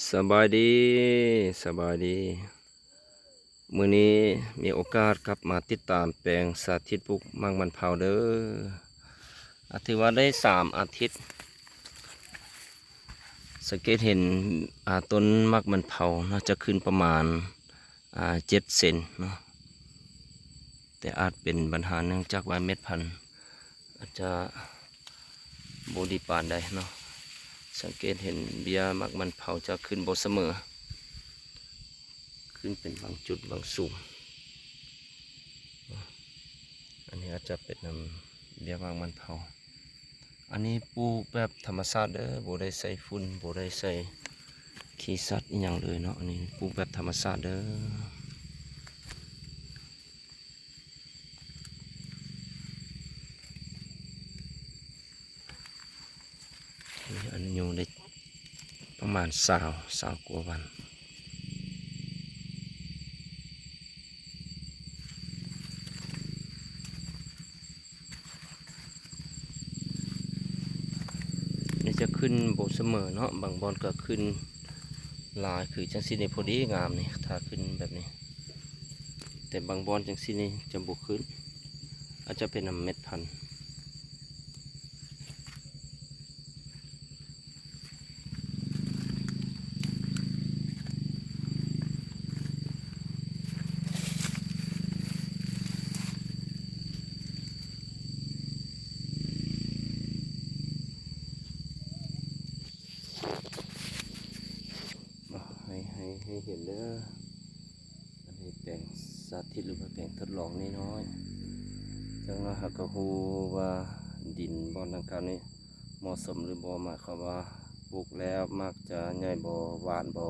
สบายดีสบายดีมื้อนี้มีโอกาสกลับมาติดตามแปลงสาธิตปลูกมังมันเผาเด้อถือว่าได้3 อาทิตย์สังเกตเห็นต้นมักมันเผาน่าจะขึ้นประมาณ7 เซนเนาะแต่อาจเป็นปัญหาเนื่องจากว่าเม็ดพันธุ์อาจจะบ่ดีปานใดเนาะสังเกตเห็นเบี้ยมักมันเผาจะขึ้นบ่เสมอขึ้นเป็นบางจุดบางสุ่มอันนี้อาจจะเป็นเบี้ยมักมันเผาอันนี้ปลูกแบบธรรมชาติเด้อบ่ได้ใส่ฝุ่นบ่ได้ใส่ขี้สัตว์อหย่างเลยเนาะอันนี้ปลูกแบบธรรมชาติเด้ออันนี้อยู่ได้ประมาณสาวกว่าวันนี่จะขึ้นโบเสมอเนาะบางบอนก็ขึ้นลายคือจังสีนี่พอดีงามนี่ถ้าขึ้นแบบนี้แต่บางบอนจังสีนี่จะบุขึ้นอาจจะเป็นเม็ดพันธุ์ให้เห็นเด้ออันนี้แปลงสาธิตหรือว่าแปลงทดลองน้อยๆจังเราหักกระหูว่าดินบอนดังกล่าวนี้เหมาะสมหรือบ่หมายความว่าปลูกแล้วมักจะใหญ่บ่หวานบ่